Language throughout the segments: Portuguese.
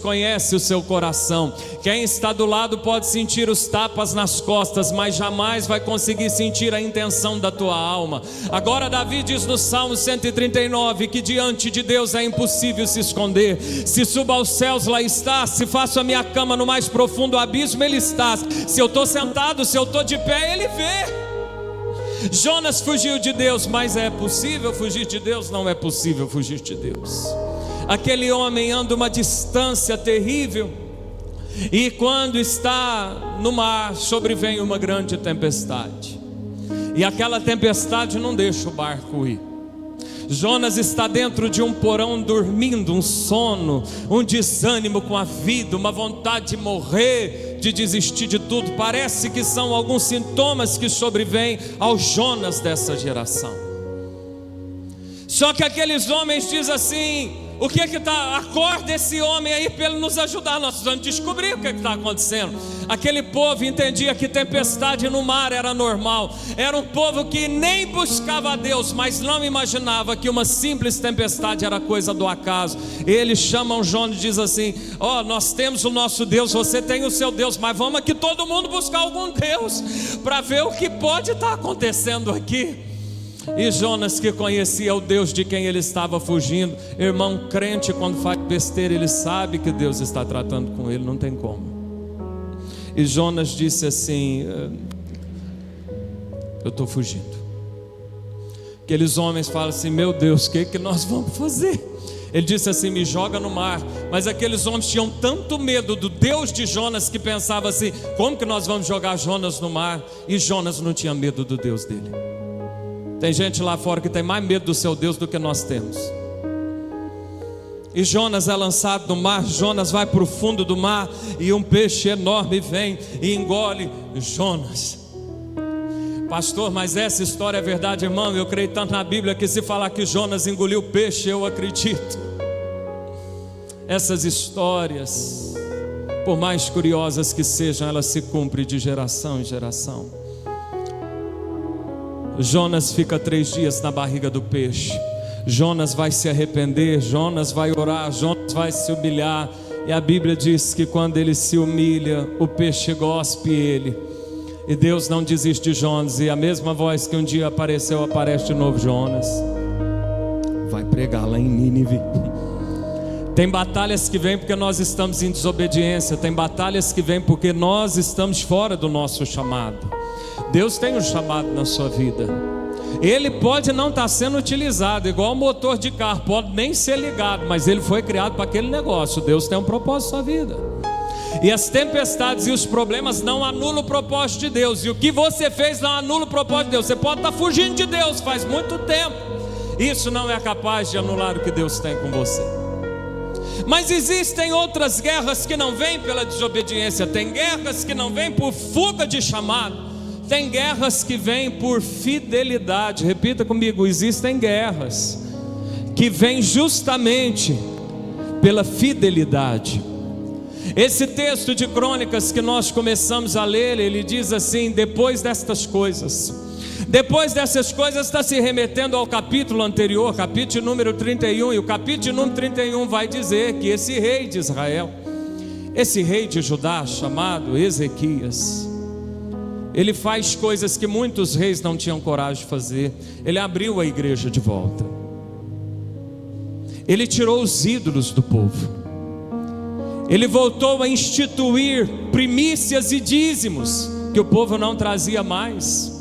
conhece o seu coração. Quem está do lado pode sentir os tapas nas costas, mas jamais vai conseguir sentir a intenção da tua alma. Agora Davi diz no Salmo 139 que diante de Deus é impossível se esconder. Se subo aos céus, lá está. Se faço a minha cama no mais profundo abismo, Ele está. Se eu estou sentado, se eu estou de pé, Ele vê. Jonas fugiu de Deus, mas é possível fugir de Deus? Não é possível fugir de Deus. Aquele homem anda uma distância terrível, e quando está no mar, sobrevém uma grande tempestade, e aquela tempestade não deixa o barco ir. Jonas está dentro de um porão dormindo, um sono, um desânimo com a vida, uma vontade de morrer, de desistir de tudo. Parece que são alguns sintomas que sobrevêm ao Jonas dessa geração. Só que aqueles homens dizem assim: o que está? Acorda esse homem aí para ele nos ajudar. Nós precisamos descobrir o que está acontecendo. Aquele povo entendia que tempestade no mar era normal. Era um povo que nem buscava a Deus, mas não imaginava que uma simples tempestade era coisa do acaso. Eles chamam Jonas e dizem assim: ó, nós temos o nosso Deus, você tem o seu Deus, mas vamos aqui todo mundo buscar algum Deus para ver o que pode estar acontecendo aqui. E Jonas, que conhecia o Deus de quem ele estava fugindo, irmão, crente quando faz besteira, ele sabe que Deus está tratando com ele, não tem como. E Jonas disse assim: eu estou fugindo. Aqueles homens falam assim: meu Deus, o que nós vamos fazer? Ele disse assim: me joga no mar. Mas aqueles homens tinham tanto medo do Deus de Jonas que pensava assim: como que nós vamos jogar Jonas no mar? E Jonas não tinha medo do Deus dele. Tem gente lá fora que tem mais medo do seu Deus do que nós temos. E Jonas é lançado no mar. Jonas vai para o fundo do mar, e um peixe enorme vem e engole Jonas. Pastor, mas essa história é verdade, irmão? Eu creio tanto na Bíblia que se falar que Jonas engoliu peixe, eu acredito. Essas histórias, por mais curiosas que sejam, elas se cumprem de geração em geração. Jonas fica 3 dias na barriga do peixe. Jonas vai se arrepender, Jonas vai orar, Jonas vai se humilhar. E a Bíblia diz que quando ele se humilha, o peixe gospe ele. E Deus não desiste de Jonas. E a mesma voz que um dia apareceu, aparece de novo: Jonas, vai pregar lá em Nínive. Tem batalhas que vêm porque nós estamos em desobediência. Tem batalhas que vêm porque nós estamos fora do nosso chamado. Deus tem um chamado na sua vida. Ele pode não estar sendo utilizado, igual o motor de carro, pode nem ser ligado, mas ele foi criado para aquele negócio. Deus tem um propósito na sua vida. E as tempestades e os problemas não anulam o propósito de Deus. E o que você fez não anula o propósito de Deus. Você pode estar fugindo de Deus faz muito tempo, isso não é capaz de anular o que Deus tem com você. Mas existem outras guerras que não vêm pela desobediência. Tem guerras que não vêm por fuga de chamado. Tem guerras que vêm por fidelidade. Repita comigo: existem guerras que vêm justamente pela fidelidade. Esse texto de Crônicas que nós começamos a ler, ele diz assim: depois destas coisas. Depois dessas coisas está se remetendo ao capítulo anterior, capítulo número 31. E o capítulo número 31 vai dizer que esse rei de Israel, esse rei de Judá chamado Ezequias, ele faz coisas que muitos reis não tinham coragem de fazer. Ele abriu a igreja de volta. Ele tirou os ídolos do povo. Ele voltou a instituir primícias e dízimos que o povo não trazia mais.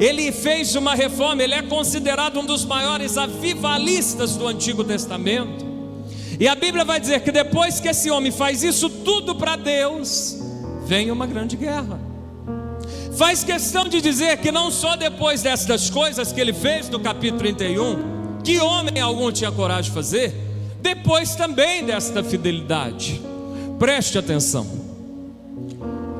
Ele fez uma reforma. Ele é considerado um dos maiores avivalistas do Antigo Testamento. E a Bíblia vai dizer que depois que esse homem faz isso tudo para Deus, vem uma grande guerra. Faz questão de dizer que não só depois destas coisas que ele fez no capítulo 31, que homem algum tinha coragem de fazer, depois também desta fidelidade. Preste atenção: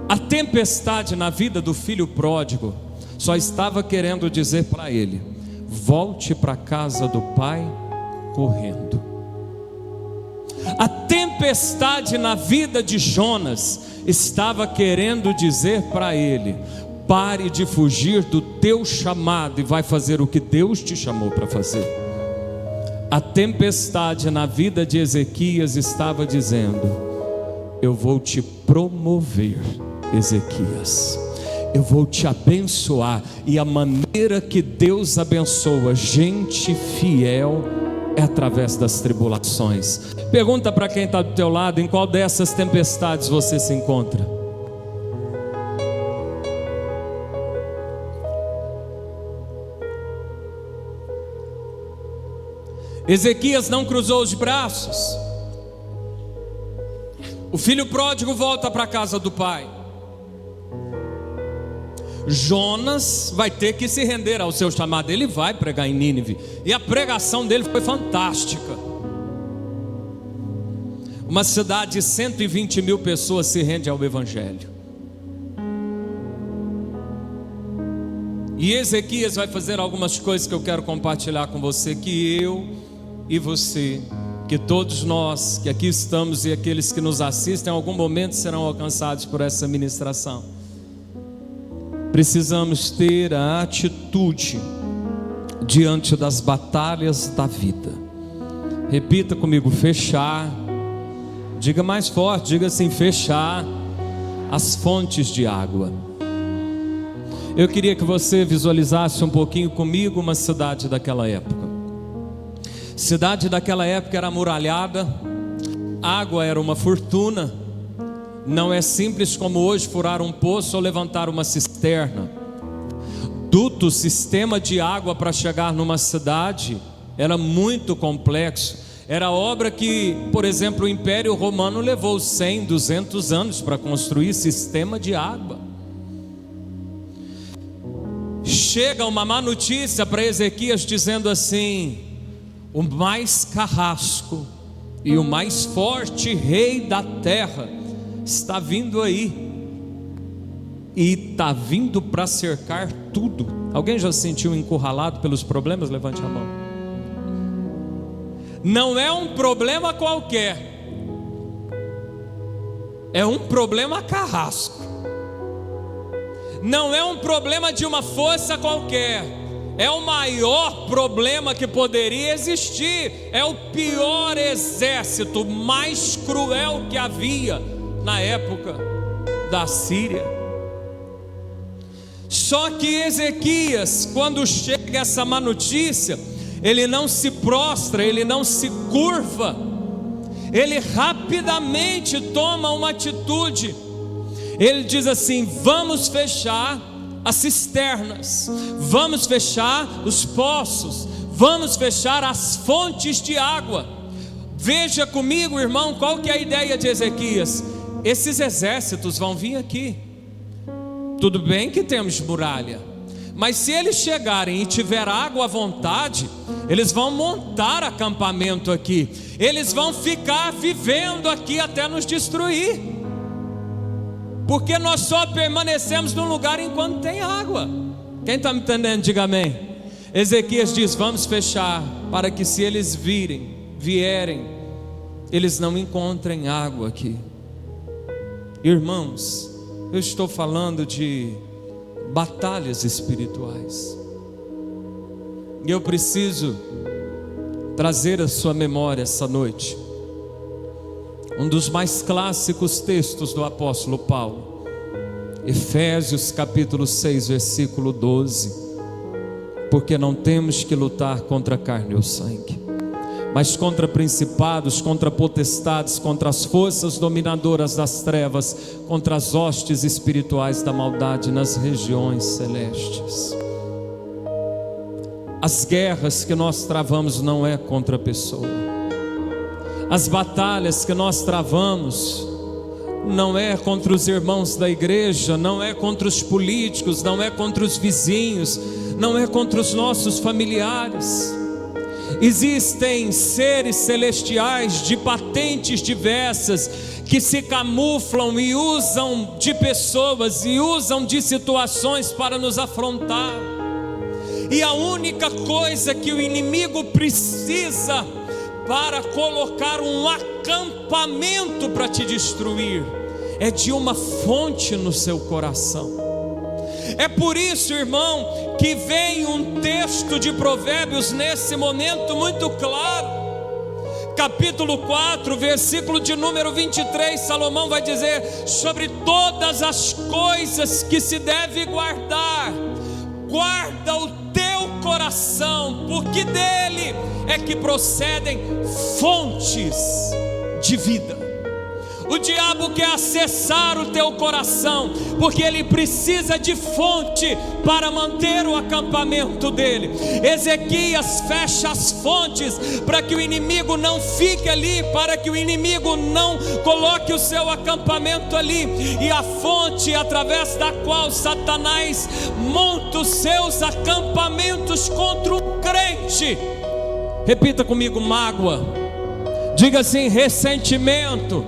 a tempestade na vida do filho pródigo só estava querendo dizer para ele: volte para a casa do pai correndo. A tempestade na vida de Jonas estava querendo dizer para ele: pare de fugir do teu chamado e vai fazer o que Deus te chamou para fazer. A tempestade na vida de Ezequias estava dizendo: eu vou te promover, Ezequias. Eu vou te abençoar. E a maneira que Deus abençoa gente fiel é através das tribulações. Pergunta para quem está do teu lado: em qual dessas tempestades você se encontra? Ezequias não cruzou os braços. O filho pródigo volta para a casa do pai. Jonas vai ter que se render ao seu chamado. Ele vai pregar em Nínive, e a pregação dele foi fantástica. Uma cidade de 120 mil pessoas se rende ao evangelho. E Ezequias vai fazer algumas coisas que eu quero compartilhar com você, que eu e você, que todos nós que aqui estamos e aqueles que nos assistem, em algum momento serão alcançados por essa ministração. Precisamos ter a atitude diante das batalhas da vida. Repita comigo: fechar. Diga mais forte, diga assim: fechar as fontes de água. Eu queria que você visualizasse um pouquinho comigo uma cidade daquela época. Cidade daquela época era amuralhada, água era uma fortuna. Não é simples como hoje furar um poço ou levantar uma cisterna. Duto, sistema de água para chegar numa cidade, era muito complexo. Era obra que, por exemplo, o Império Romano levou 100, 200 anos para construir sistema de água. Chega uma má notícia para Ezequias dizendo assim: o mais carrasco e o mais forte rei da terra está vindo aí, e está vindo para cercar tudo. Alguém já se sentiu encurralado pelos problemas? Levante a mão. Não é um problema qualquer, é um problema carrasco. Não é um problema de uma força qualquer, é o maior problema que poderia existir. É o pior exército, mais cruel que havia na época da Síria. Só que Ezequias, quando chega essa má notícia, ele não se prostra, ele não se curva, ele rapidamente toma uma atitude. Ele diz assim: vamos fechar as cisternas, vamos fechar os poços, vamos fechar as fontes de água. Veja comigo, irmão, qual que é a ideia de Ezequias? Esses exércitos vão vir aqui. Tudo bem que temos muralha, mas se eles chegarem e tiver água à vontade, eles vão montar acampamento aqui, eles vão ficar vivendo aqui até nos destruir, porque nós só permanecemos no lugar enquanto tem água. Quem está me entendendo, diga amém. Ezequias diz: vamos fechar, para que se eles vierem, eles não encontrem água aqui. Irmãos, eu estou falando de batalhas espirituais, e eu preciso trazer à sua memória essa noite um dos mais clássicos textos do apóstolo Paulo, Efésios capítulo 6, versículo 12: porque não temos que lutar contra a carne ou sangue, mas contra principados, contra potestades, contra as forças dominadoras das trevas, contra as hostes espirituais da maldade nas regiões celestes. As guerras que nós travamos não é contra a pessoa. As batalhas que nós travamos não é contra os irmãos da igreja, não é contra os políticos, não é contra os vizinhos, não é contra os nossos familiares. Existem seres celestiais de patentes diversas que se camuflam e usam de pessoas e usam de situações para nos afrontar. E a única coisa que o inimigo precisa para colocar um acampamento para te destruir é de uma fonte no seu coração. É por isso, irmão, que vem um texto de Provérbios nesse momento muito claro. Capítulo 4, versículo de número 23, Salomão vai dizer: sobre todas as coisas que se deve guardar, guarda o teu coração, porque dele é que procedem fontes de vida. O diabo quer acessar o teu coração, porque ele precisa de fonte para manter o acampamento dele. Ezequias fecha as fontes para que o inimigo não fique ali, para que o inimigo não coloque o seu acampamento ali. E a fonte através da qual Satanás monta os seus acampamentos contra o crente. Repita comigo: mágoa. Diga assim: ressentimento.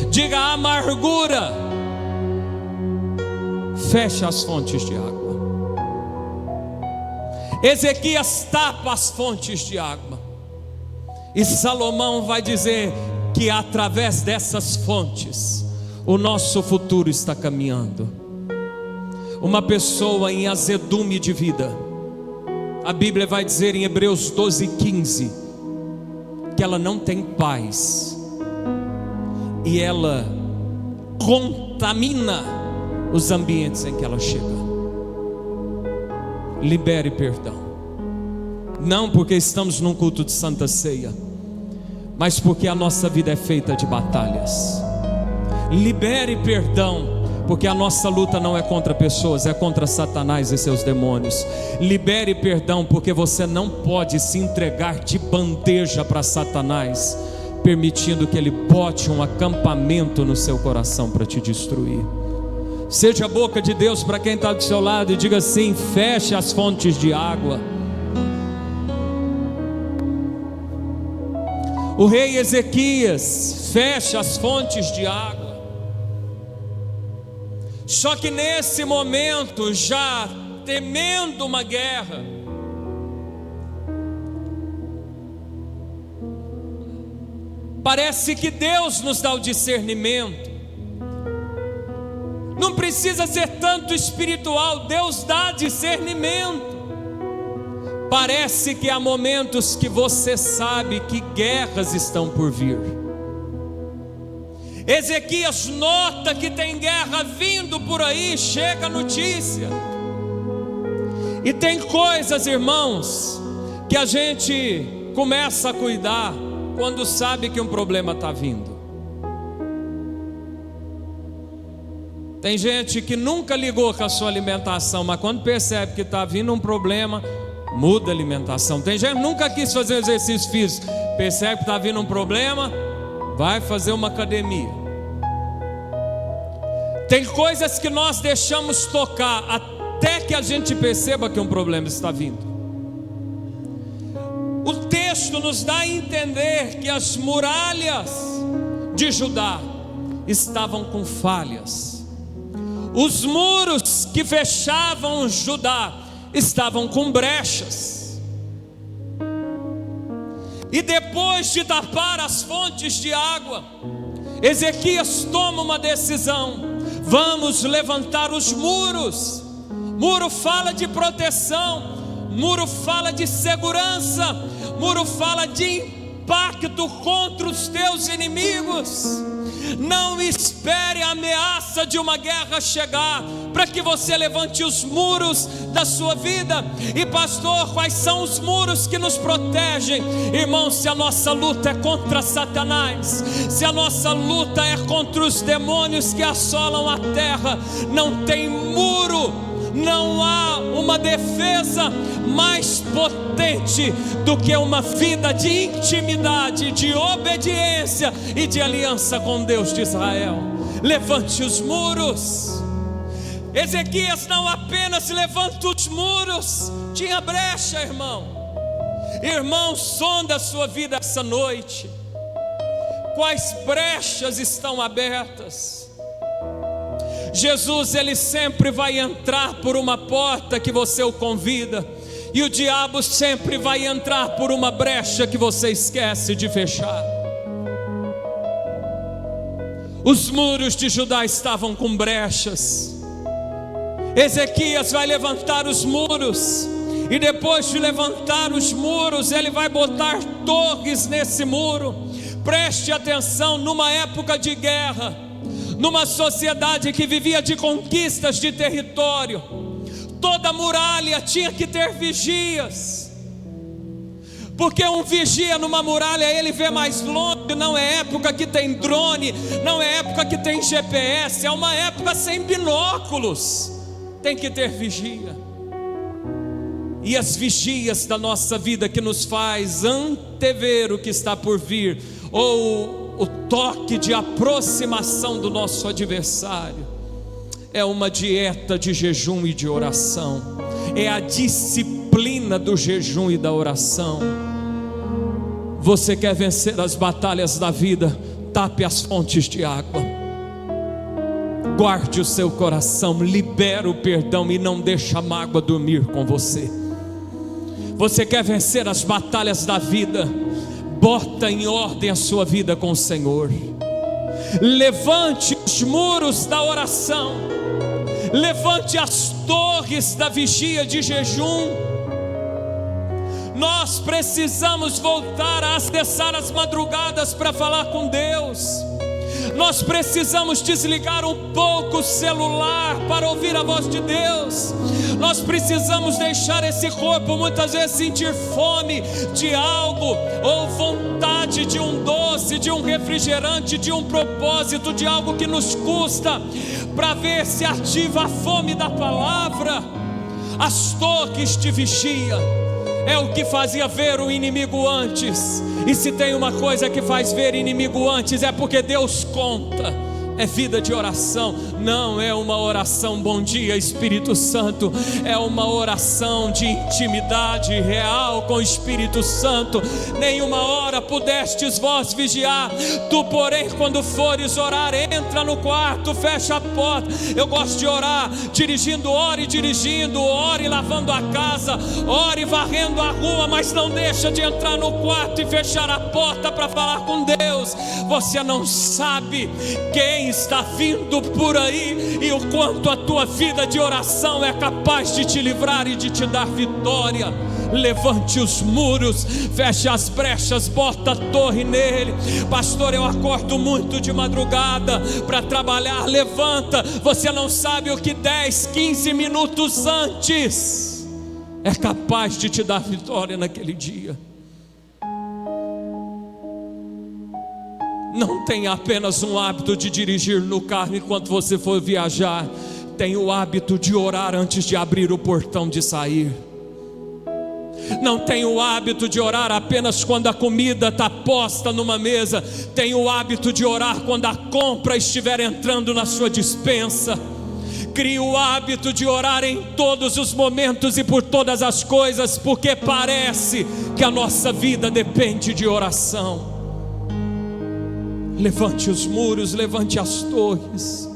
Diga: amargura. Fecha as fontes de água. Ezequias tapa as fontes de água, e Salomão vai dizer que através dessas fontes o nosso futuro está caminhando. Uma pessoa em azedume de vida, a Bíblia vai dizer em Hebreus 12:15 que ela não tem paz, e ela contamina os ambientes em que ela chega. Libere perdão, não porque estamos num culto de Santa Ceia, mas porque a nossa vida é feita de batalhas. Libere perdão, porque a nossa luta não é contra pessoas, é contra Satanás e seus demônios. Libere perdão, porque você não pode se entregar de bandeja para Satanás, permitindo que ele bote um acampamento no seu coração para te destruir. Seja a boca de Deus para quem está do seu lado e diga assim: feche as fontes de água. O rei Ezequias fecha as fontes de água. Só que nesse momento, já temendo uma guerra, parece que Deus nos dá o discernimento. Não precisa ser tanto espiritual, Deus dá discernimento. Parece que há momentos que você sabe que guerras estão por vir. Ezequias nota que tem guerra vindo por aí, chega a notícia. E tem coisas, irmãos, que a gente começa a cuidar quando sabe que um problema está vindo. Tem gente que nunca ligou com a sua alimentação, mas quando percebe que está vindo um problema, muda a alimentação. Tem gente que nunca quis fazer exercício físico, percebe que está vindo um problema, vai fazer uma academia. Tem coisas que nós deixamos tocar até que a gente perceba que um problema está vindo. O texto nos dá a entender que as muralhas de Judá estavam com falhas. Os muros que fechavam Judá estavam com brechas. E depois de tapar as fontes de água, Ezequias toma uma decisão: vamos levantar os muros. Muro fala de proteção, muro fala de segurança, muro fala de impacto contra os teus inimigos. Não espere a ameaça de uma guerra chegar para que você levante os muros da sua vida. E pastor, quais são os muros que nos protegem? Irmão, se a nossa luta é contra Satanás, se a nossa luta é contra os demônios que assolam a terra, não tem muro, não há uma defesa mais potente do que uma vida de intimidade, de obediência e de aliança com Deus de Israel. Levante os muros. Ezequias não apenas levanta os muros, tinha brecha, irmão. Irmão, sonda a sua vida essa noite. Quais brechas estão abertas? Jesus, ele sempre vai entrar por uma porta que você o convida, e o diabo sempre vai entrar por uma brecha que você esquece de fechar. Os muros de Judá estavam com brechas. Ezequias vai levantar os muros, e depois de levantar os muros, ele vai botar torres nesse muro. Preste atenção, numa época de guerra, numa sociedade que vivia de conquistas de território, toda muralha tinha que ter vigias, porque um vigia numa muralha, ele vê mais longe. Não é época que tem drone, não é época que tem GPS, é uma época sem binóculos, tem que ter vigia. E as vigias da nossa vida que nos faz antever o que está por vir, ou o toque de aproximação do nosso adversário, é uma dieta de jejum e de oração, é a disciplina do jejum e da oração. Você quer vencer as batalhas da vida? Tape as fontes de água, guarde o seu coração, libera o perdão e não deixa a mágoa dormir com você. Você quer vencer as batalhas da vida? Bota em ordem a sua vida com o Senhor. Levante os muros da oração, levante as torres da vigia de jejum. Nós precisamos voltar a acessar as madrugadas para falar com Deus. Nós precisamos desligar um pouco o celular para ouvir a voz de Deus. Nós precisamos deixar esse corpo muitas vezes sentir fome de algo, ou vontade de um doce, de um refrigerante, de um propósito, de algo que nos custa, para ver se ativa a fome da palavra. As torres de vigia é o que fazia ver o inimigo antes. E se tem uma coisa que faz ver inimigo antes, é porque Deus conta. É vida de oração. Não é uma oração bom dia Espírito Santo, é uma oração de intimidade real com o Espírito Santo. Nenhuma hora pudestes vós vigiar. Tu porém, quando fores orar, entra no quarto, fecha a porta. Eu gosto de orar dirigindo, ore dirigindo, ore lavando a casa, ore varrendo a rua, mas não deixa de entrar no quarto e fechar a porta para falar com Deus. Você não sabe quem está vindo por aí e o quanto a tua vida de oração é capaz de te livrar e de te dar vitória. Levante os muros, feche as brechas, bota a torre nele. Pastor, eu acordo muito de madrugada para trabalhar. Levanta, você não sabe o que 10, 15 minutos antes é capaz de te dar vitória naquele dia. Não tenha apenas um hábito de dirigir no carro enquanto você for viajar. Tenha o hábito de orar antes de abrir o portão de sair. Não tenha o hábito de orar apenas quando a comida está posta numa mesa. Tenha o hábito de orar quando a compra estiver entrando na sua despensa. Crie o hábito de orar em todos os momentos e por todas as coisas, porque parece que a nossa vida depende de oração. Levante os muros, levante as torres.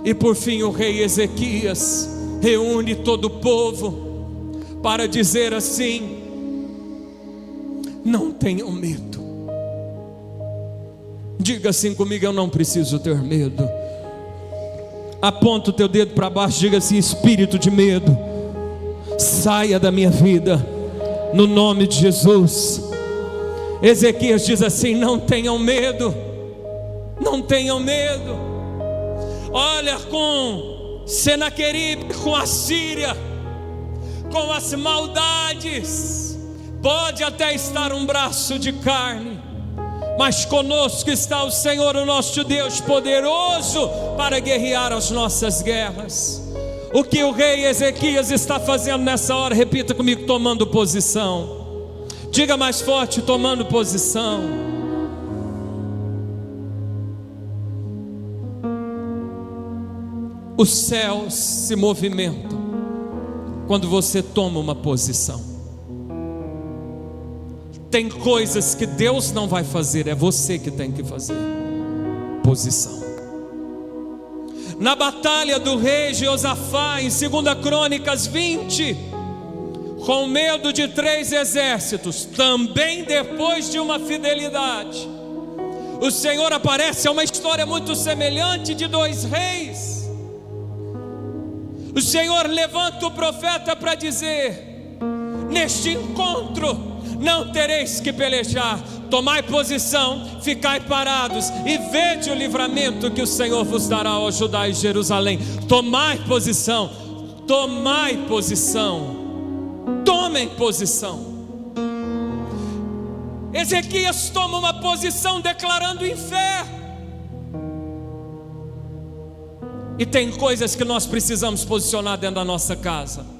E por fim o rei Ezequias reúne todo o povo para dizer assim: não tenham medo. Diga assim comigo: eu não preciso ter medo. Aponta o teu dedo para baixo, diga assim: espírito de medo, saia da minha vida, no nome de Jesus. Ezequias diz assim: não tenham medo, não tenham medo. Olha, com Senaqueribe, com a Síria, com as maldades, pode até estar um braço de carne, mas conosco está o Senhor, o nosso Deus poderoso para guerrear as nossas guerras. O que o rei Ezequias está fazendo nessa hora? Repita comigo: tomando posição. Diga mais forte: tomando posição. Os céus se movimentam quando você toma uma posição. Tem coisas que Deus não vai fazer, é você que tem que fazer. Posição. Na batalha do rei Jeosafá, em 2 Crônicas 20, com medo de 3 exércitos, também depois de uma fidelidade, o Senhor aparece. É uma história muito semelhante de 2 reis. O Senhor levanta o profeta para dizer: neste encontro não tereis que pelejar, tomai posição, ficai parados e vede o livramento que o Senhor vos dará ao Judá e Jerusalém. Tomai posição, tomai posição, tomem posição. Ezequias toma uma posição declarando em fé. E tem coisas que nós precisamos posicionar dentro da nossa casa.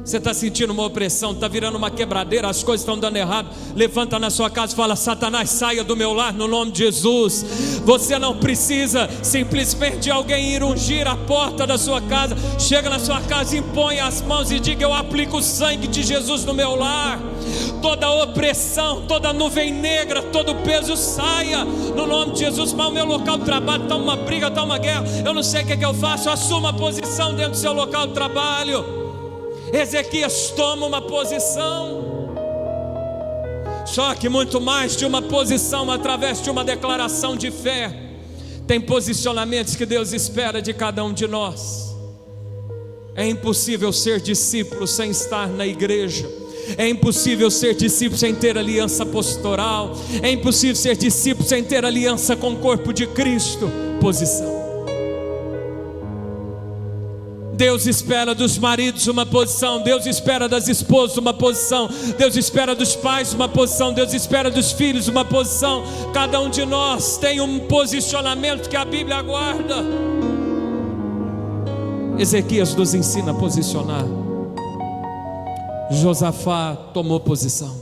Você está sentindo uma opressão, está virando uma quebradeira, as coisas estão dando errado. Levanta na sua casa e fala: Satanás, saia do meu lar no nome de Jesus. Você não precisa simplesmente alguém ir ungir a porta da sua casa. Chega na sua casa, impõe as mãos e diga: eu aplico o sangue de Jesus no meu lar. Toda opressão, toda nuvem negra, todo peso saia no nome de Jesus. Mas o meu local de trabalho está uma briga, está uma guerra, eu não sei o que eu faço. Assuma a posição dentro do seu local de trabalho. Ezequias toma uma posição. Só que muito mais de uma posição, através de uma declaração de fé, tem posicionamentos que Deus espera de cada um de nós. É impossível ser discípulo sem estar na igreja. É impossível ser discípulo sem ter aliança pastoral. É impossível ser discípulo sem ter aliança com o corpo de Cristo. Posição. Deus espera dos maridos uma posição, Deus espera das esposas uma posição, Deus espera dos pais uma posição, Deus espera dos filhos uma posição. Cada um de nós tem um posicionamento que a Bíblia aguarda. Ezequias nos ensina a posicionar. Josafá tomou posição.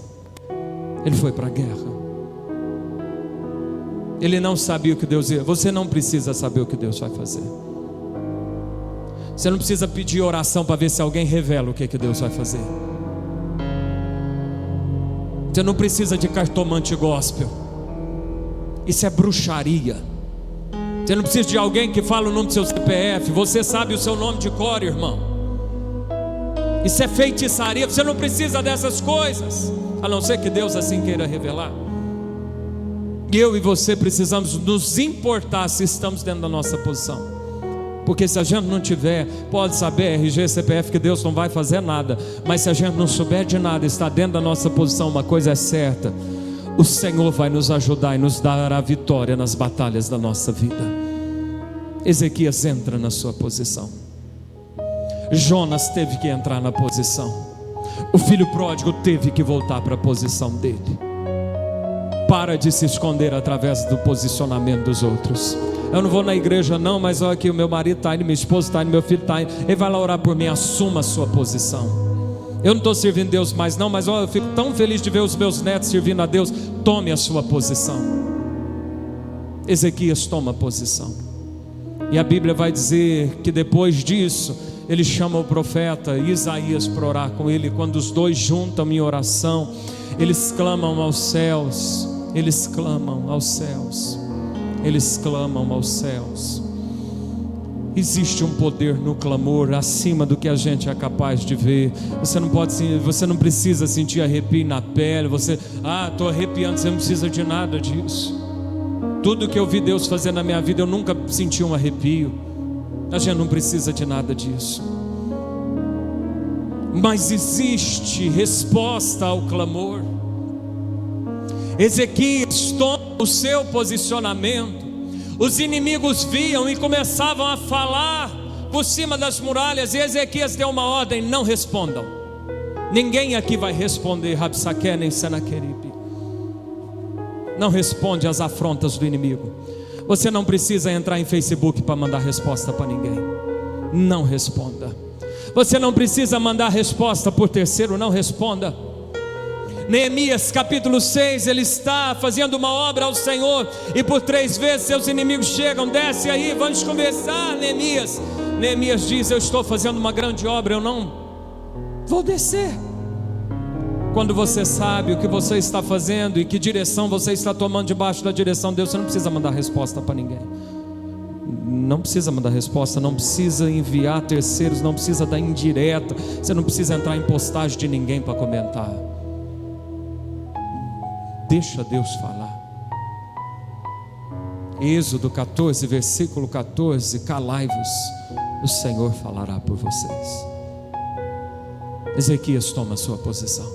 Ele foi para a guerra. Ele não sabia o que Deus ia. Você não precisa saber o que Deus vai fazer. Você não precisa pedir oração para ver se alguém revela o que Deus vai fazer. Você não precisa de cartomante gospel. Isso é bruxaria. Você não precisa de alguém que fala o nome do seu CPF. Você sabe o seu nome de cor, irmão. Isso é feitiçaria. Você não precisa dessas coisas, a não ser que Deus assim queira revelar. Eu e você precisamos nos importar se estamos dentro da nossa posição. Porque se a gente não tiver, pode saber, RG, CPF, que Deus não vai fazer nada. Mas se a gente não souber de nada, está dentro da nossa posição, uma coisa é certa: o Senhor vai nos ajudar e nos dar a vitória nas batalhas da nossa vida. Ezequias entra na sua posição. Jonas teve que entrar na posição. O filho pródigo teve que voltar para a posição dele. Para de se esconder através do posicionamento dos outros. Eu não vou na igreja não, mas olha aqui, o meu marido está indo, minha esposa está indo, meu filho está indo. Ele vai lá orar por mim. Assuma a sua posição. Eu não estou servindo Deus mais não, mas olha, eu fico tão feliz de ver os meus netos servindo a Deus. Tome a sua posição. Ezequias toma posição. E a Bíblia vai dizer que depois disso, ele chama o profeta Isaías para orar com ele. Quando os dois juntam em oração, eles clamam aos céus. Eles clamam aos céus. Eles clamam aos céus. Existe um poder no clamor acima do que a gente é capaz de ver. Você não precisa sentir arrepio na pele. Estou arrepiando. Você não precisa de nada disso. Tudo que eu vi Deus fazer na minha vida, eu nunca senti um arrepio. A gente não precisa de nada disso. Mas existe resposta ao clamor. Ezequias toma o seu posicionamento. Os inimigos viam e começavam a falar por cima das muralhas. E Ezequias deu uma ordem: não respondam. Ninguém aqui vai responder Rabsaque nem Senaqueribe. Não responde às afrontas do inimigo. Você não precisa entrar em Facebook para mandar resposta para ninguém. Não responda. Você não precisa mandar resposta por terceiro. Não responda. Neemias capítulo 6, ele está fazendo uma obra ao Senhor, e por 3 vezes seus inimigos chegam: desce aí, vamos conversar, Neemias. Neemias diz: eu estou fazendo uma grande obra, eu não vou descer. Quando você sabe o que você está fazendo e que direção você está tomando debaixo da direção de Deus, você não precisa mandar resposta para ninguém. Não precisa mandar resposta, não precisa enviar terceiros, não precisa dar indireta, você não precisa entrar em postagem de ninguém para comentar. Deixa Deus falar. Êxodo 14, versículo 14: calai-vos, o Senhor falará por vocês. Ezequias toma a sua posição.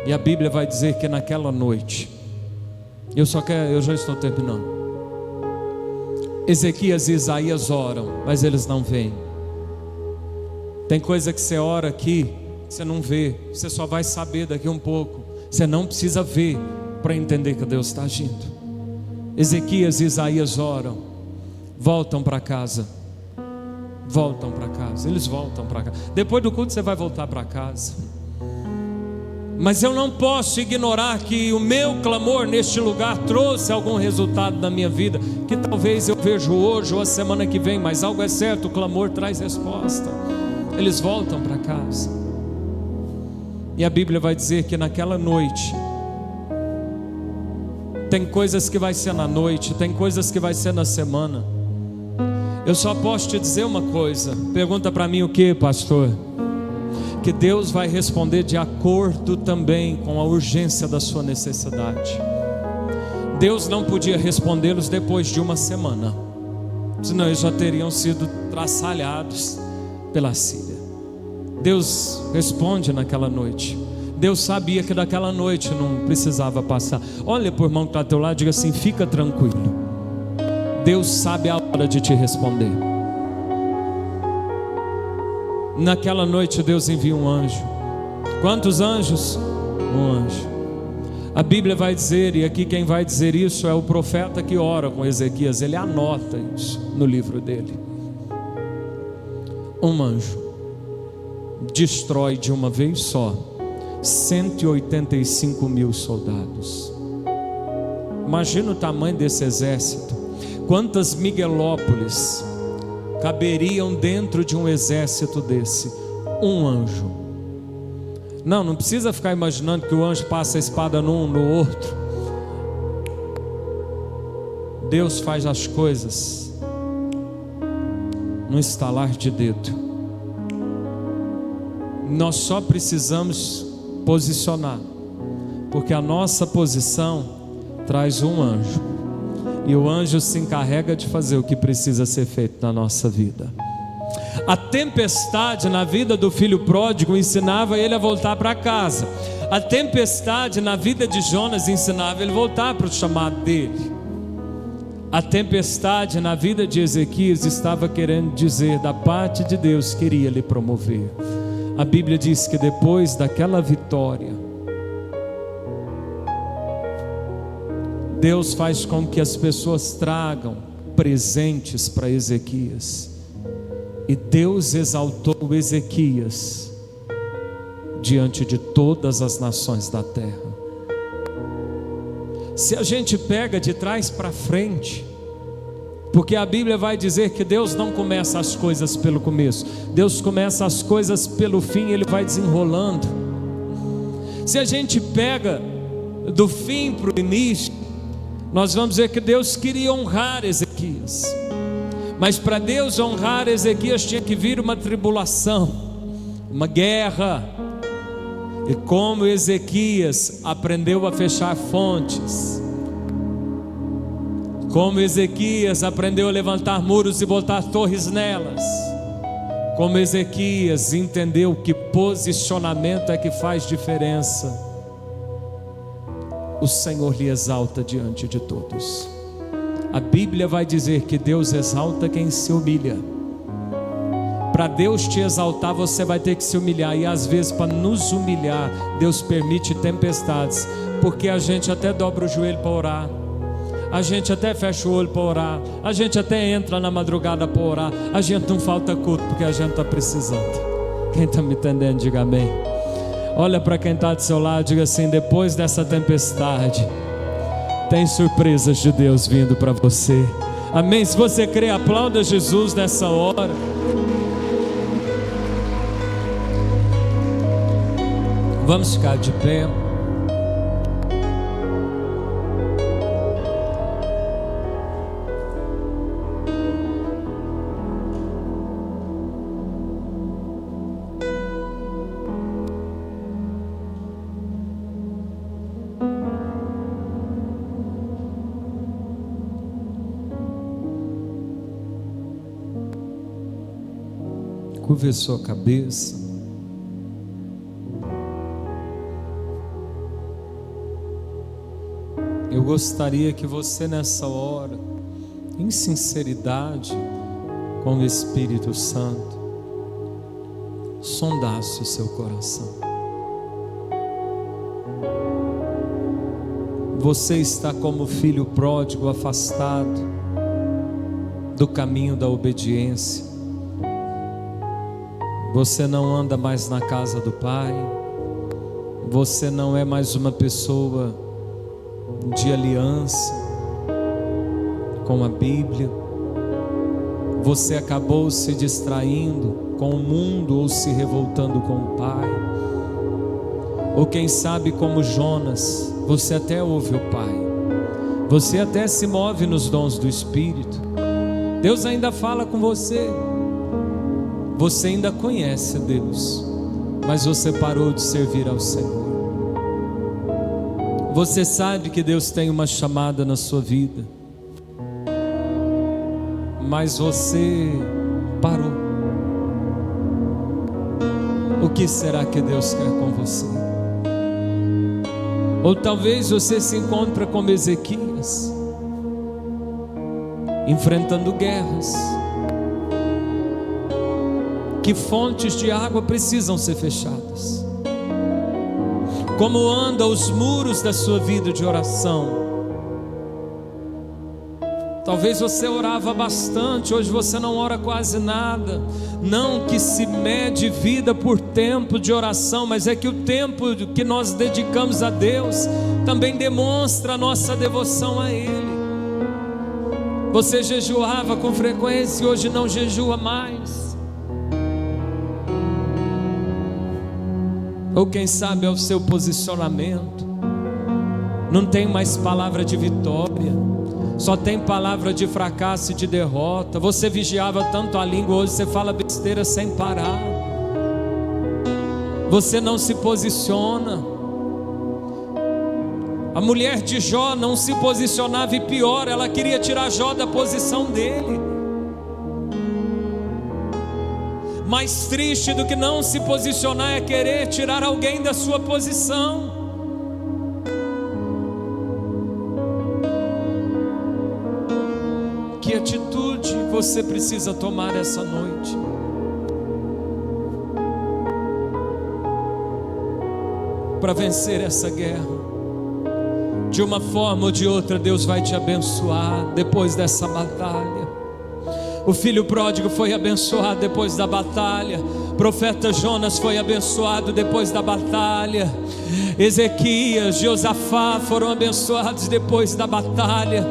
E a Bíblia vai dizer que naquela noite, eu já estou terminando. Ezequias e Isaías oram, mas eles não veem. Tem coisa que você ora aqui, você não vê, você só vai saber daqui um pouco. Você não precisa ver para entender que Deus está agindo. Ezequias e Isaías oram, voltam para casa. Voltam para casa, eles voltam para casa. Depois do culto você vai voltar para casa. Mas eu não posso ignorar que o meu clamor neste lugar trouxe algum resultado na minha vida, que talvez eu vejo hoje ou a semana que vem, mas algo é certo, o clamor traz resposta. Eles voltam para casa. E a Bíblia vai dizer que naquela noite, tem coisas que vai ser na noite, tem coisas que vai ser na semana. Eu só posso te dizer uma coisa. Pergunta para mim o que, pastor? Que Deus vai responder de acordo também com a urgência da sua necessidade. Deus não podia respondê-los depois de uma semana, senão eles já teriam sido traçalhados pela Síria. Deus responde naquela noite. Deus sabia que daquela noite não precisava passar. Olha para o irmão que está ao teu lado e diga assim: fica tranquilo, Deus sabe a hora de te responder. Naquela noite Deus envia um anjo. Quantos anjos? Um anjo. A Bíblia vai dizer, e aqui quem vai dizer isso é o profeta que ora com Ezequias. Ele anota isso no livro dele. Um anjo destrói de uma vez só 185 mil soldados. Imagina o tamanho desse exército. Quantas Miguelópolis caberiam dentro de um exército desse? Um anjo. Não precisa ficar imaginando que o anjo passa a espada num, no outro. Deus faz as coisas no estalar de dedo. Nós só precisamos posicionar, porque a nossa posição traz um anjo. E o anjo se encarrega de fazer o que precisa ser feito na nossa vida. A tempestade na vida do filho pródigo ensinava ele a voltar para casa. A tempestade na vida de Jonas ensinava ele a voltar para o chamado dele. A tempestade na vida de Ezequias estava querendo dizer, da parte de Deus, queria lhe promover. A Bíblia diz que depois daquela vitória, Deus faz com que as pessoas tragam presentes para Ezequias. E Deus exaltou Ezequias diante de todas as nações da terra. Se a gente pega de trás para frente, porque a Bíblia vai dizer que Deus não começa as coisas pelo começo, Deus começa as coisas pelo fim, Ele vai desenrolando. Se a gente pega do fim para o início, nós vamos ver que Deus queria honrar Ezequias, mas para Deus honrar Ezequias tinha que vir uma tribulação, uma guerra. E como Ezequias aprendeu a fechar fontes, como Ezequias aprendeu a levantar muros e botar torres nelas, como Ezequias entendeu que posicionamento é que faz diferença, o Senhor lhe exalta diante de todos. A Bíblia vai dizer que Deus exalta quem se humilha. Para Deus te exaltar, você vai ter que se humilhar. E às vezes, para nos humilhar, Deus permite tempestades, porque a gente até dobra o joelho para orar, a gente até fecha o olho para orar, a gente até entra na madrugada para orar, a gente não falta culto porque a gente está precisando. Quem está me entendendo, diga amém. Olha para quem está do seu lado, diga assim: depois dessa tempestade tem surpresas de Deus vindo para você. Amém? Se você crê, aplauda Jesus nessa hora. Vamos ficar de pé. Curve a sua cabeça. Eu gostaria que você nessa hora, em sinceridade com o Espírito Santo, sondasse o seu coração. Você está como filho pródigo, afastado do caminho da obediência. Você não anda mais na casa do Pai. Você não é mais uma pessoa de aliança com a Bíblia. Você acabou se distraindo com o mundo ou se revoltando com o Pai. Ou quem sabe, como Jonas, você até ouve o Pai, você até se move nos dons do Espírito. Deus ainda fala com você, você ainda conhece Deus, mas você parou de servir ao Senhor. Você sabe que Deus tem uma chamada na sua vida, mas você parou. O que será que Deus quer com você? Ou talvez você se encontre como Ezequias, enfrentando guerras. Que fontes de água precisam ser fechadas? Como andam os muros da sua vida de oração? Talvez você orava bastante, hoje você não ora quase nada. Não que se mede vida por tempo de oração, mas é que o tempo que nós dedicamos a Deus também demonstra a nossa devoção a Ele. Você jejuava com frequência e hoje não jejua mais. Ou quem sabe é o seu posicionamento. Não tem mais palavra de vitória, só tem palavra de fracasso e de derrota. Você vigiava tanto a língua, hoje você fala besteira sem parar. Você não se posiciona. A mulher de Jó não se posicionava, e pior, ela queria tirar Jó da posição dele. Mais triste do que não se posicionar é querer tirar alguém da sua posição. Que atitude você precisa tomar essa noite? Para vencer essa guerra? De uma forma ou de outra, Deus vai te abençoar depois dessa batalha. O filho pródigo foi abençoado depois da batalha. O profeta Jonas foi abençoado depois da batalha. Ezequias, Josafá foram abençoados depois da batalha.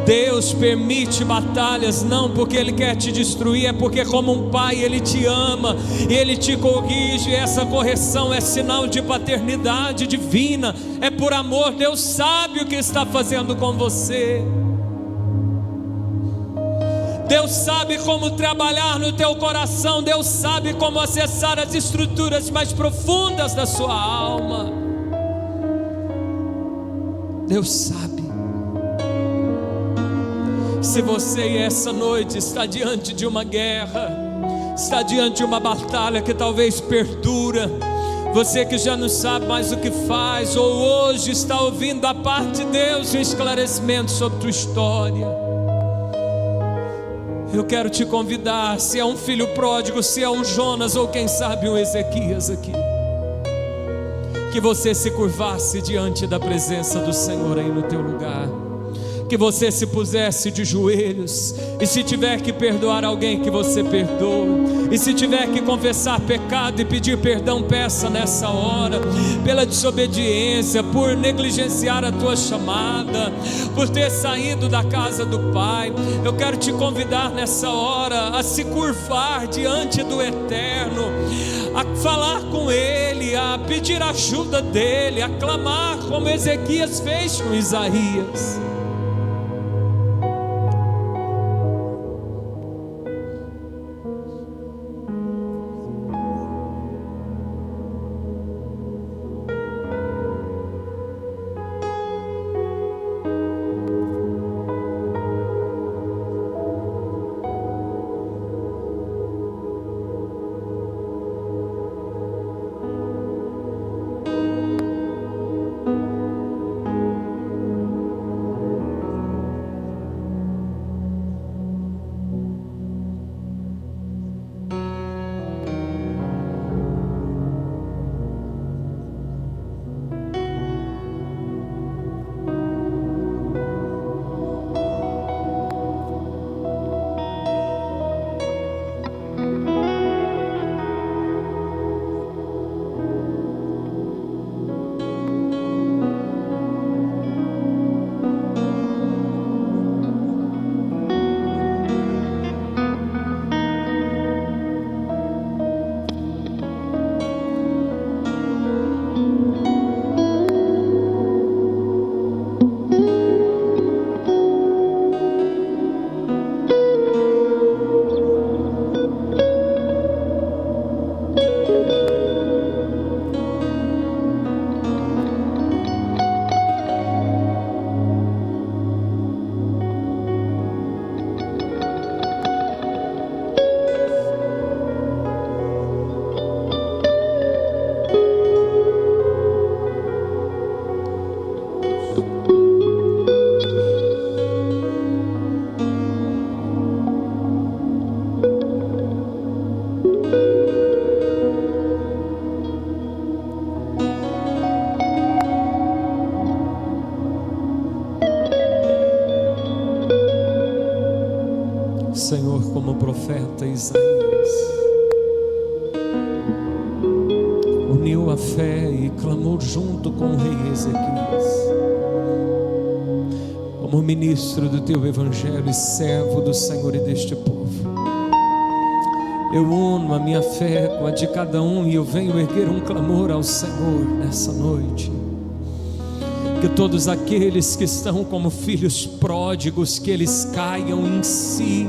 Deus permite batalhas não porque Ele quer te destruir, é porque como um pai Ele te ama, Ele te corrige. E essa correção é sinal de paternidade divina, é por amor. Deus sabe o que está fazendo com você. Deus sabe como trabalhar no teu coração. Deus sabe como acessar as estruturas mais profundas da sua alma. Deus sabe. Se você essa noite está diante de uma guerra, está diante de uma batalha que talvez perdura, você que já não sabe mais o que faz, ou hoje está ouvindo da parte de Deus um esclarecimento sobre tua história, eu quero te convidar, se é um filho pródigo, se é um Jonas, ou quem sabe um Ezequias aqui, que você se curvasse diante da presença do Senhor aí no teu lugar, que você se pusesse de joelhos, e se tiver que perdoar alguém, que você perdoe, e se tiver que confessar pecado e pedir perdão, peça nessa hora, pela desobediência, por negligenciar a tua chamada, por ter saído da casa do Pai. Eu quero te convidar nessa hora a se curvar diante do Eterno, a falar com Ele, a pedir ajuda dEle, a clamar como Ezequias fez com Isaías. Senhor, como o profeta Isaías uniu a fé e clamou junto com o rei Ezequias. Como ministro do teu evangelho e servo do Senhor e deste povo, eu uno a minha fé com a de cada um e eu venho erguer um clamor ao Senhor nessa noite. Que todos aqueles que estão como filhos pródigos, que eles caiam em si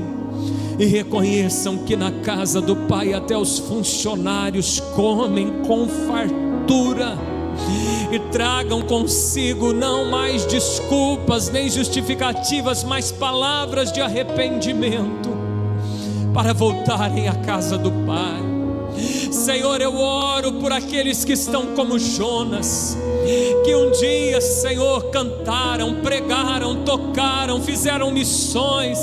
e reconheçam que na casa do Pai até os funcionários comem com fartura, e tragam consigo não mais desculpas nem justificativas, mas palavras de arrependimento para voltarem à casa do Pai. Senhor, eu oro por aqueles que estão como Jonas, que um dia, Senhor, cantaram, pregaram, tocaram, fizeram missões,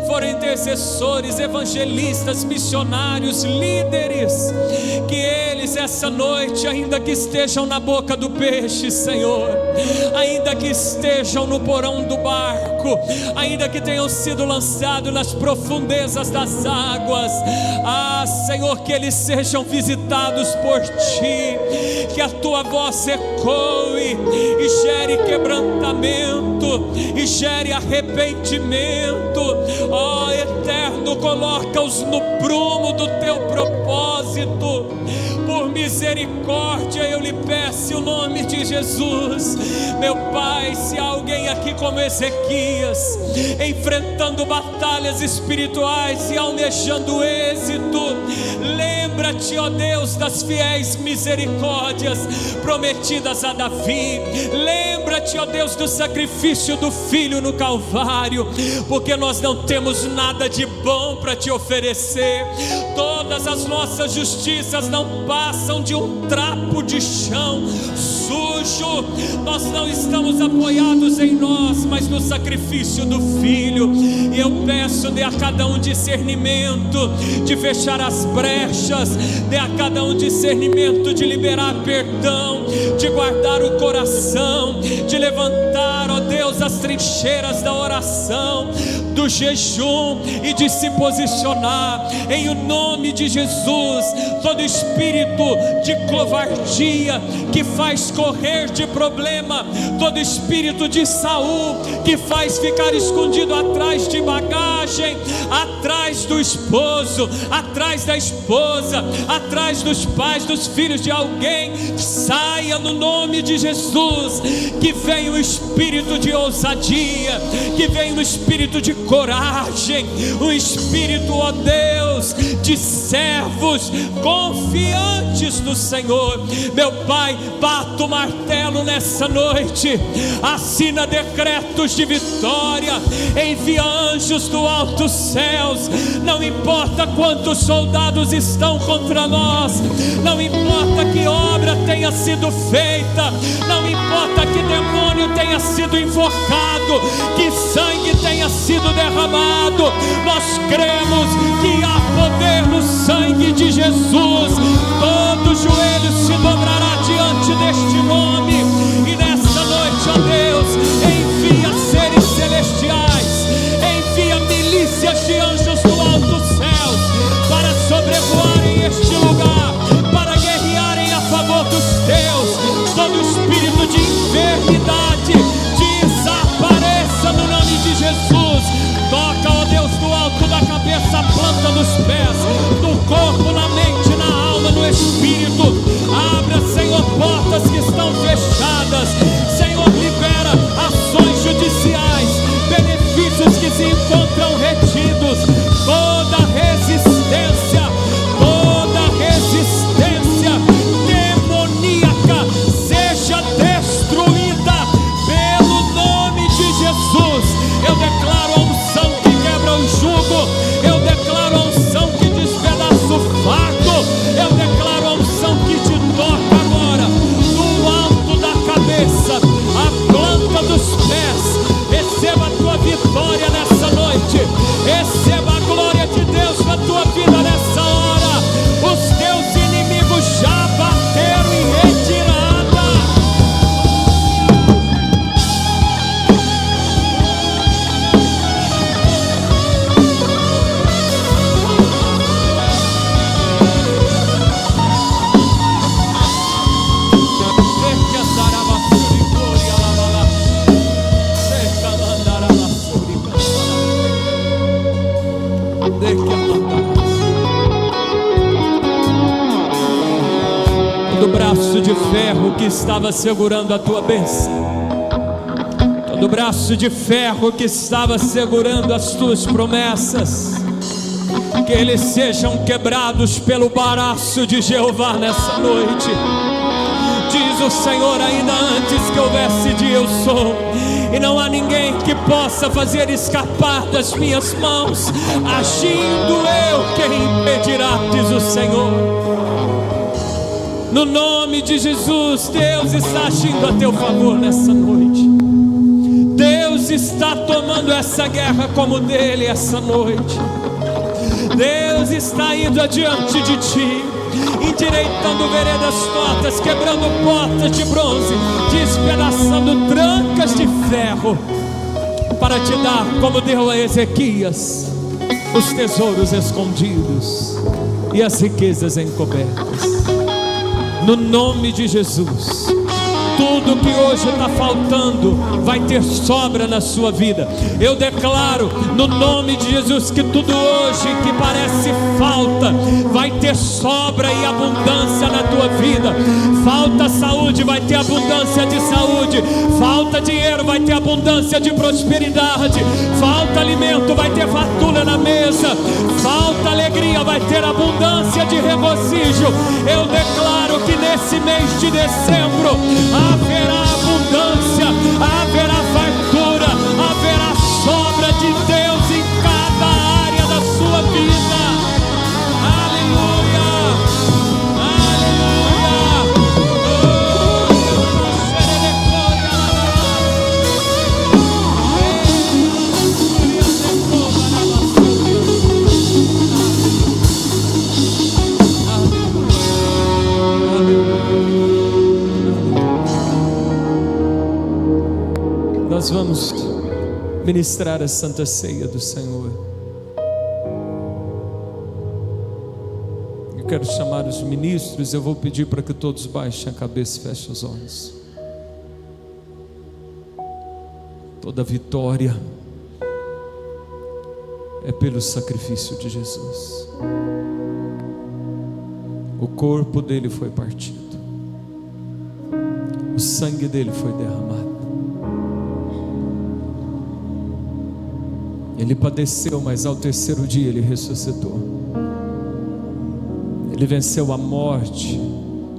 foram intercessores, evangelistas, missionários, líderes. Que eles essa noite, ainda que estejam na boca do peixe, Senhor, ainda que estejam no porão do barco, ainda que tenham sido lançados nas profundezas das águas, Senhor, que eles sejam visitados por Ti, que a Tua voz ecoe e gere quebrantamento e gere arrependimento. Ó Eterno, coloca-os no prumo do Teu propósito. Por misericórdia eu lhe peço em nome de Jesus, meu Pai. Se há alguém aqui como Ezequias, enfrentando batalhas espirituais e almejando êxito, lembra-te, ó Deus, das fiéis misericórdias prometidas a Davi. Lembra-te, ó Deus, do sacrifício do Filho no Calvário, porque nós não temos nada de bom para te oferecer. Todas as nossas justiças não passam de um trapo de chão sujo. Nós não estamos apoiados em nós, mas no sacrifício do Filho. E eu peço, dê a cada um discernimento de fechar as brechas, dê a cada um discernimento de liberar perdão, de guardar o coração, de levantar, ó Deus, as trincheiras da oração, do jejum e de se posicionar em o nome de Jesus. Todo espírito de covardia que faz correr de problema, todo espírito de Saul que faz ficar escondido atrás de bagagem, atrás do esposo, atrás da esposa, atrás dos pais, dos filhos de alguém, saia no nome de Jesus. Que venha o espírito de ousadia, que venha o espírito de coragem, o espírito, ó Deus, de servos confiantes no Senhor. Meu Pai, bata o martelo nessa noite, assina decretos de vitória, envia anjos do alto céus. Não importa quantos soldados estão contra nós, não importa que obra tenha sido feita, não importa que demônio tenha sido invocado, que sangue tenha sido derramado, nós cremos que há poder no sangue de Jesus. Todo joelho se dobrará diante deste nome. E nessa noite, ó Deus, envia seres celestiais, envia milícias de anjos do alto céus para sobrevoarem este lugar, para guerrearem a favor dos teus. Todo espírito de enfermidade desapareça no nome de Jesus. Toca, ó Deus, do alto da cabeça, a planta dos pés, no corpo, na mente, na alma, no espírito. Abra, Senhor, portas que estão fechadas. Senhor, libera ações judiciais, benefícios que se encontram retidos. Toda resistência demoníaca seja destruída pelo nome de Jesus. Eu declaro a unção que quebra o jugo, eu declaro a unção que despedaça o fardo, eu declaro a unção que te toca agora, no alto da cabeça, a planta dos pés. Receba a tua vitória nessa noite. braço de ferro que estava segurando a tua bênção, todo braço de ferro que estava segurando as tuas promessas, que eles sejam quebrados pelo braço de Jeová nessa noite. Diz o Senhor: ainda antes que houvesse dia eu sou, e não há ninguém que possa fazer escapar das minhas mãos. Agindo eu, quem impedirá, diz o Senhor. No nome de Jesus, Deus está agindo a teu favor nessa noite. Deus está tomando essa guerra como dele essa noite. Deus está indo adiante de ti, endireitando veredas tortas, quebrando portas de bronze, despedaçando trancas de ferro, para te dar, como deu a Ezequias, os tesouros escondidos e as riquezas encobertas. No nome de Jesus, tudo que hoje está faltando vai ter sobra na sua vida. Eu declaro no nome de Jesus que tudo hoje que parece falta vai ter sobra e abundância na tua vida. Falta saúde, vai ter abundância de saúde. Falta dinheiro, vai ter abundância de prosperidade. Falta alimento, vai ter fartura na mesa. Falta alegria, vai ter abundância de regozijo. Eu declaro que nesse mês de dezembro haverá abundância, haverá fartura, haverá sobra de Deus em cada área da sua vida. Aleluia, Nós vamos ministrar a Santa Ceia do Senhor. Eu quero chamar os ministros. Eu vou pedir para que todos baixem a cabeça e fechem os olhos. Toda vitória é pelo sacrifício de Jesus. O corpo dele foi partido, o sangue dele foi derramado. Ele padeceu, mas ao terceiro dia ele ressuscitou. Ele venceu a morte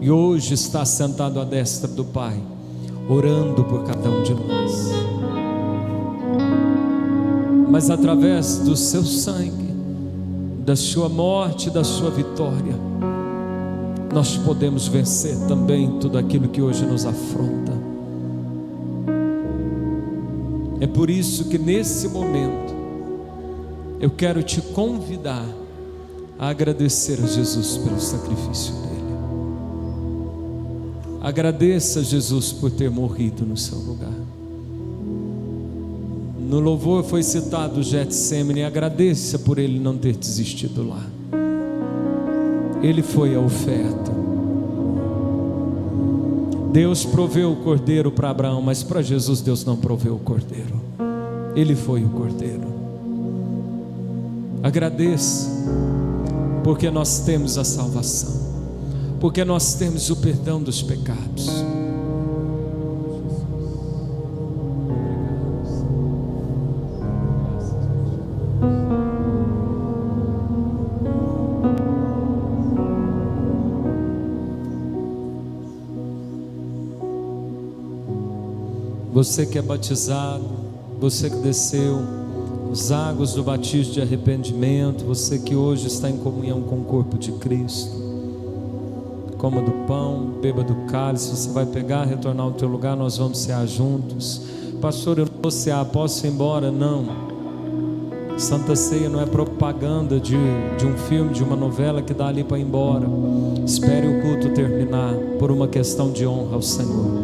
e hoje está sentado à destra do Pai, orando por cada um de nós. Mas através do seu sangue, da sua morte, da sua vitória, nós podemos vencer também tudo aquilo que hoje nos afronta. É por isso que nesse momento eu quero te convidar a agradecer a Jesus pelo sacrifício dele. Agradeça a Jesus por ter morrido no seu lugar. No louvor foi citado o Getsemane. Agradeça por ele não ter desistido lá. Ele foi a oferta. Deus proveu o cordeiro para Abraão, mas para Jesus Deus não proveu o cordeiro. Ele foi o cordeiro. Agradeça, porque nós temos a salvação, porque nós temos o perdão dos pecados. Você que é batizado, você que desceu as águas do batismo de arrependimento, você que hoje está em comunhão com o corpo de Cristo, coma do pão, beba do cálice. Você vai pegar, retornar ao teu lugar, nós vamos cear juntos. Pastor, eu não vou cear, posso ir embora? Não. Santa Ceia não é propaganda de um filme, de uma novela que dá ali para ir embora. Espere o culto terminar, por uma questão de honra ao Senhor.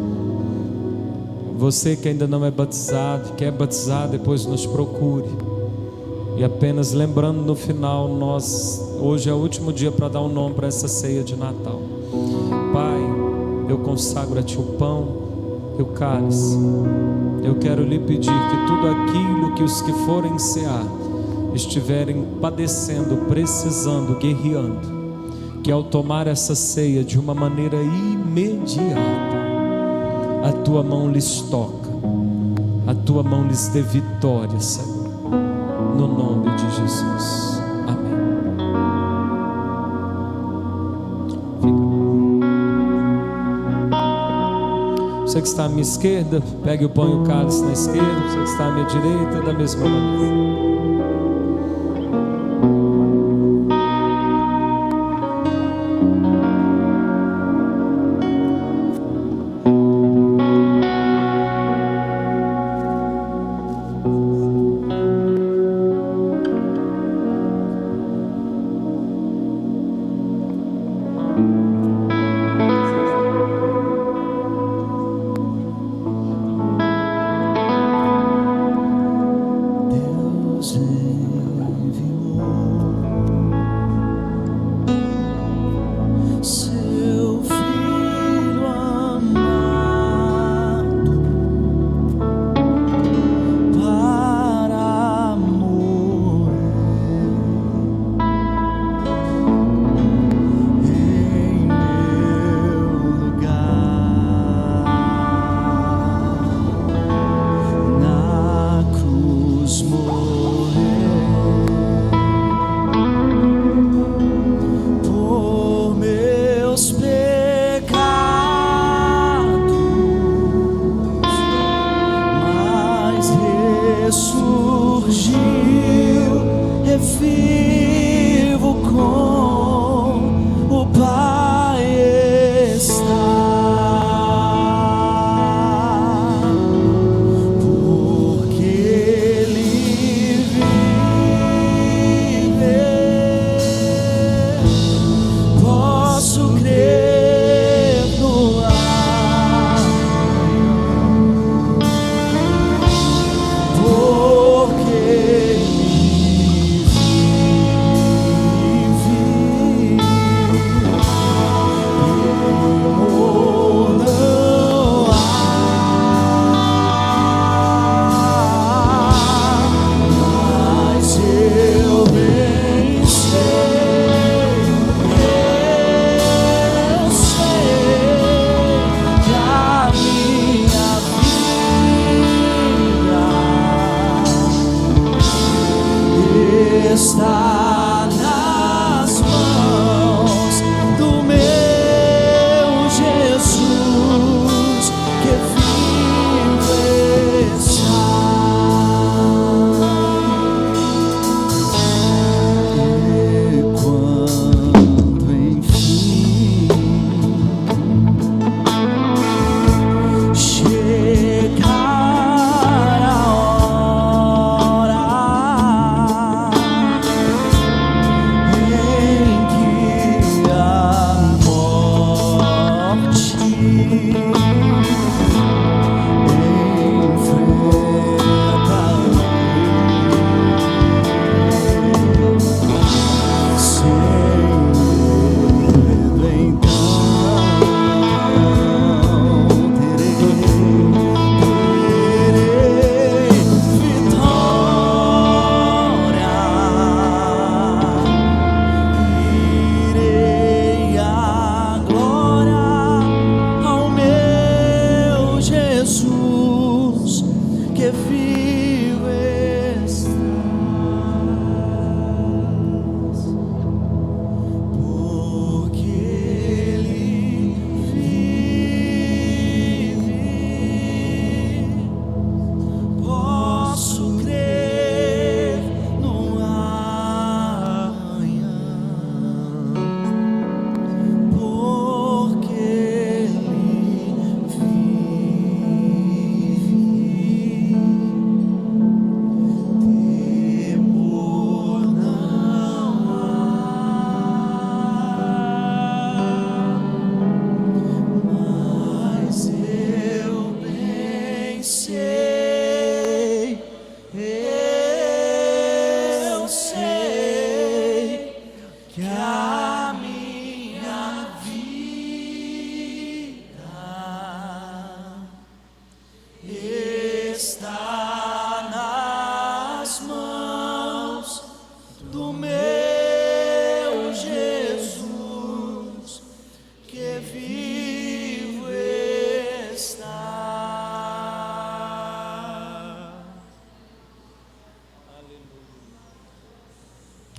Você que ainda não é batizado, quer batizar, depois nos procure. E apenas lembrando no final, hoje é o último dia para dar um nome para essa ceia de Natal. Pai, eu consagro a Ti o pão e o cálice. Eu quero lhe pedir que tudo aquilo que os que forem cear estiverem padecendo, precisando, guerreando, que ao tomar essa ceia de uma maneira imediata, a tua mão lhes toca, a tua mão lhes dê vitória, Senhor, no nome de Jesus. Amém. Você que está à minha esquerda, pegue o pão e o cálice na esquerda. Você que está à minha direita, da mesma maneira. Está nas mãos do meu Jesus, que vivo está. E quando enfim chegar a hora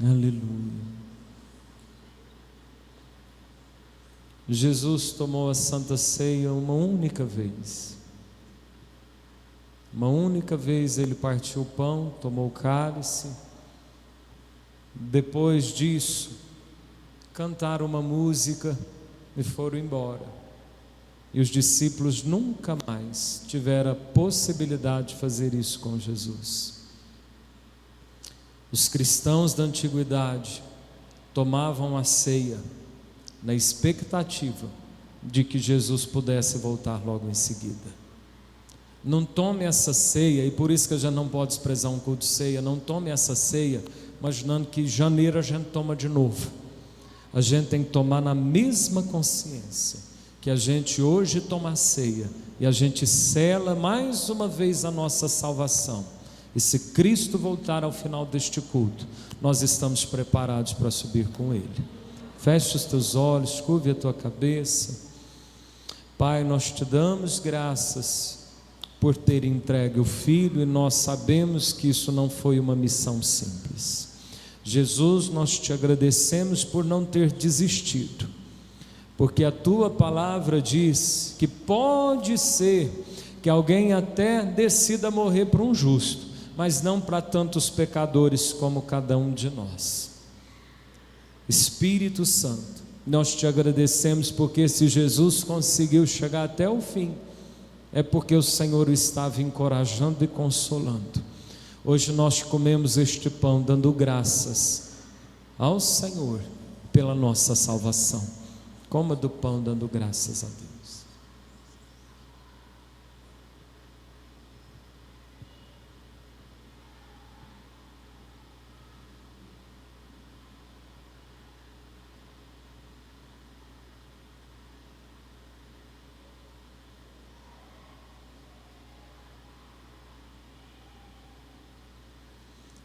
Aleluia. Jesus tomou a Santa Ceia uma única vez. Uma única vez ele partiu o pão, tomou o cálice. Depois disso, cantaram uma música e foram embora. E os discípulos nunca mais tiveram a possibilidade de fazer isso com Jesus. Os cristãos da antiguidade tomavam a ceia na expectativa de que Jesus pudesse voltar logo em seguida. Não tome essa ceia, e por isso que a gente não pode desprezar um culto de ceia. Não tome essa ceia imaginando que em janeiro a gente toma de novo. A gente tem que tomar na mesma consciência que a gente hoje toma a ceia e a gente sela mais uma vez a nossa salvação. E se Cristo voltar ao final deste culto, nós estamos preparados para subir com Ele. Feche os teus olhos, curve a tua cabeça. Pai, nós te damos graças por ter entregue o Filho, e nós sabemos que isso não foi uma missão simples. Jesus, nós te agradecemos por não ter desistido, porque a tua palavra diz que pode ser que alguém até decida morrer por um justo, mas não para tantos pecadores como cada um de nós. Espírito Santo, nós te agradecemos porque se Jesus conseguiu chegar até o fim, é porque o Senhor o estava encorajando e consolando. Hoje nós comemos este pão dando graças ao Senhor pela nossa salvação. Coma do pão dando graças a Deus.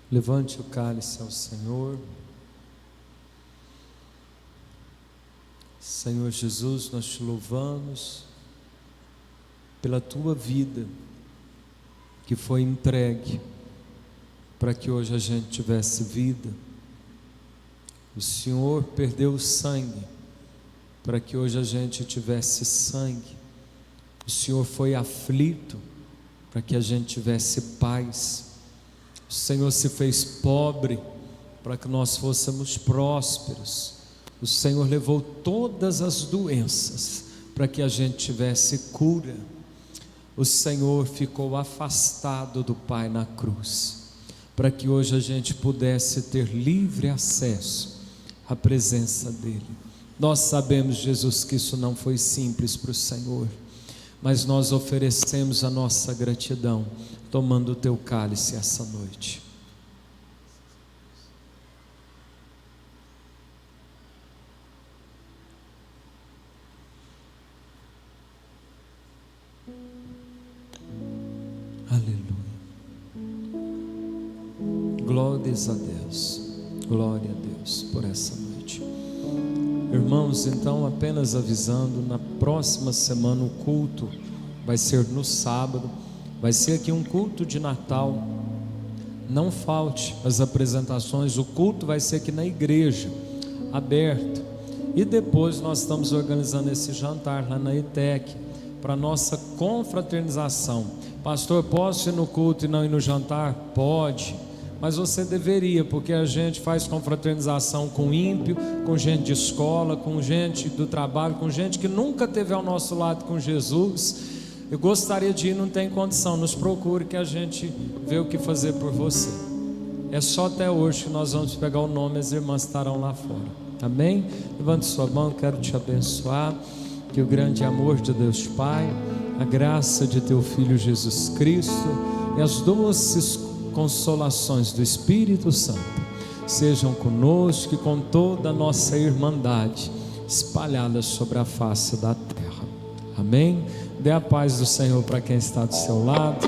Levante o cálice ao Senhor. Senhor Jesus, nós te louvamos pela tua vida que foi entregue para que hoje a gente tivesse vida. O Senhor perdeu o sangue para que hoje a gente tivesse sangue. O Senhor foi aflito para que a gente tivesse paz. O Senhor se fez pobre para que nós fôssemos prósperos. O Senhor levou todas as doenças para que a gente tivesse cura. O Senhor ficou afastado do Pai na cruz para que hoje a gente pudesse ter livre acesso à presença dEle. Nós sabemos, Jesus, que isso não foi simples para o Senhor, mas nós oferecemos a nossa gratidão tomando o teu cálice essa noite. Aleluia. Glórias a Deus. Glória a Deus por essa noite. Irmãos, então, apenas avisando, na próxima semana o culto vai ser no sábado. Vai ser aqui um culto de Natal. Não falte as apresentações. O culto vai ser aqui na igreja, aberto. E depois nós estamos organizando esse jantar lá na ETEC para nossa confraternização. Pastor, posso ir no culto e não ir no jantar? Pode, mas você deveria, porque a gente faz confraternização com ímpio, com gente de escola, com gente do trabalho, com gente que nunca esteve ao nosso lado com Jesus. Eu gostaria de ir, não tem condição, nos procure que a gente vê o que fazer por você. É só até hoje que nós vamos pegar o nome, as irmãs estarão lá fora. Amém? Levante sua mão, quero te abençoar. Que o grande amor de Deus Pai, a graça de teu Filho Jesus Cristo e as doces consolações do Espírito Santo sejam conosco e com toda a nossa irmandade espalhada sobre a face da terra. Amém? Dê a paz do Senhor para quem está do seu lado.